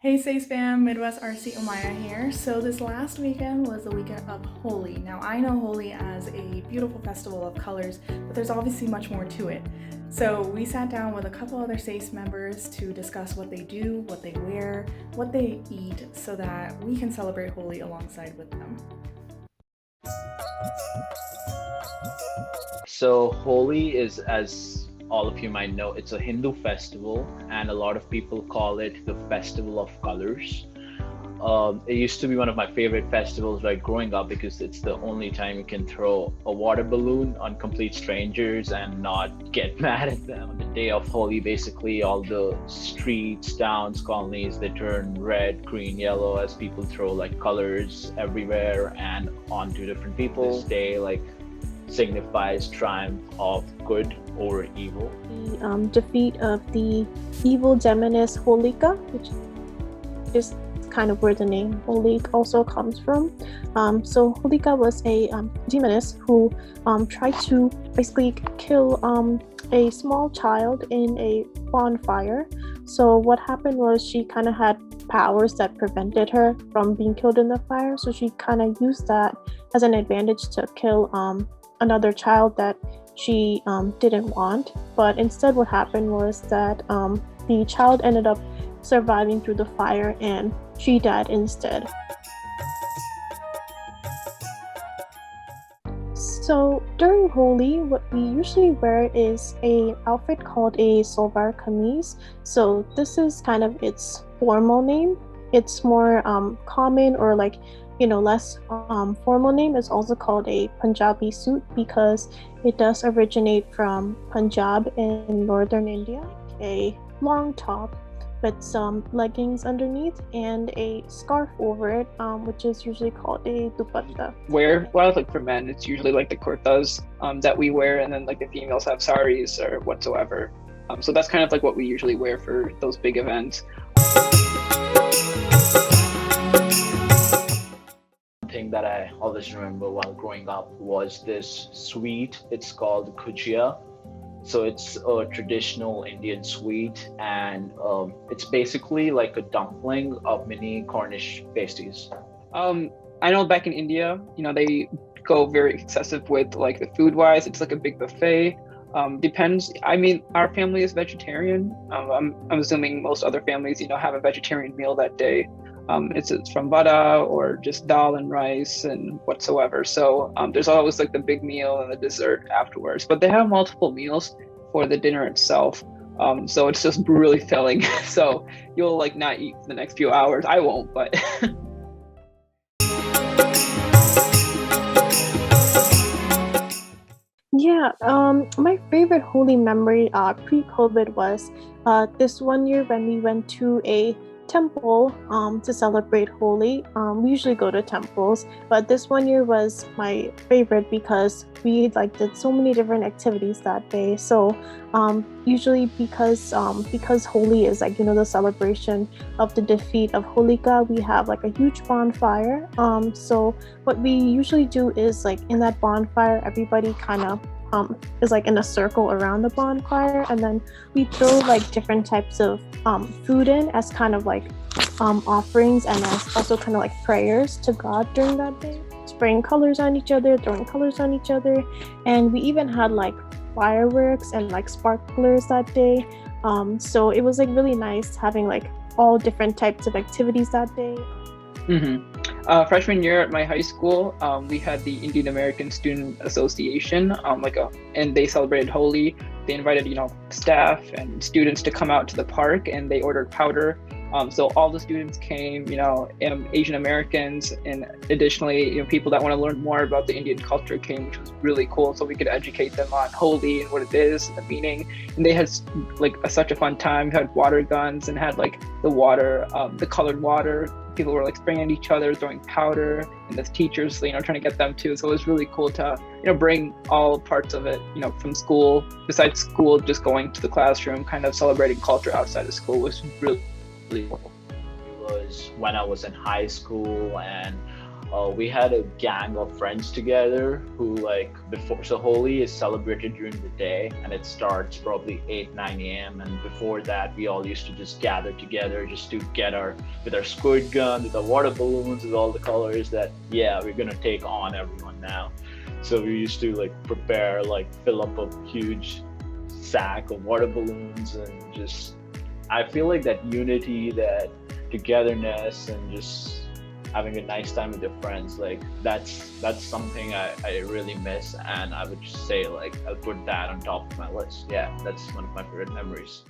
Hey SASE fam, Midwest RC Omaya here. So this last weekend was the weekend of Holi. Now I know Holi as a beautiful festival of colors, but there's obviously much more to it. So we sat down with a couple other SASE members to discuss what they do, what they wear, what they eat, so that we can celebrate Holi alongside with them. So Holi is, as all of you might know, it's a Hindu festival, and a lot of people call it the Festival of Colors. It used to be one of my favorite festivals, like growing up, because it's the only time you can throw a water balloon on complete strangers and not get mad at them. On the day of Holi, basically all the streets, towns, colonies, they turn red, green, yellow as people throw like colors everywhere and onto different people. This day signifies triumph of good over evil. The defeat of the evil demoness Holika, which is kind of where the name Holik also comes from. So Holika was a demoness who tried to basically kill a small child in a bonfire. So what happened was she kind of had powers that prevented her from being killed in the fire. So she kind of used that as an advantage to kill another child that she didn't want. But instead what happened was that the child ended up surviving through the fire and she died instead. So during Holi, what we usually wear is an outfit called a salwar kameez. So this is kind of its formal name. It's more common or less formal name is also called a Punjabi suit because it does originate from Punjab in northern India. A long top with some leggings underneath and a scarf over it, which is usually called a dupatta. For men, it's usually like the kurtas that we wear, and then like the females have saris or whatsoever. So that's kind of like what we usually wear for those big events. Thing that I always remember while growing up was this sweet. It's called Kuchia. So it's a traditional Indian sweet, and it's basically like a dumpling of mini Cornish pasties. I know back in India, they go very excessive with like the food wise. It's like a big buffet. Depends. I mean, our family is vegetarian. I'm assuming most other families, have a vegetarian meal that day. It's from vada or just dal and rice and whatsoever. So there's always like the big meal and the dessert afterwards. But they have multiple meals for the dinner itself. So it's just really filling. So you'll like not eat for the next few hours. I won't, but. Yeah, my favorite Holi memory pre-COVID was this one year when we went to a temple to celebrate Holi. We usually go to temples, but this one year was my favorite because we did so many different activities that day. So usually because Holi is the celebration of the defeat of Holika, we have like a huge bonfire. So what we usually do is in that bonfire, everybody kind of is in a circle around the bonfire, and then we throw different types of food in as kind of offerings and as also kind of prayers to God during that day, spraying colors on each other, throwing colors on each other, and we even had fireworks and sparklers that day. So it was really nice having all different types of activities that day. Freshman year at my high school, we had the Indian American Student Association, and they celebrated Holi. They invited, staff and students to come out to the park, and they ordered powder. So all the students came, Asian Americans, and additionally, people that want to learn more about the Indian culture came, which was really cool. So we could educate them on Holi and what it is, and the meaning. And they had such a fun time. We had water guns and had the water, the colored water. People were spraying at each other, throwing powder, and the teachers, trying to get them too. So it was really cool to, bring all parts of it, from school. Besides school, just going to the classroom, kind of celebrating culture outside of school was really cool. It was when I was in high school, and We had a gang of friends together who like before, so Holi is celebrated during the day and it starts probably 8 9 a.m. and before that we all used to just gather together just to get our with our squirt gun, with our water balloons, with all the colors that yeah, we're gonna take on everyone now. So we used to like prepare, like fill up a huge sack of water balloons and just I feel like that unity, that togetherness, and just having a nice time with your friends, like that's something I really miss, and I would say like I'll put that on top of my list. Yeah, that's one of my favorite memories.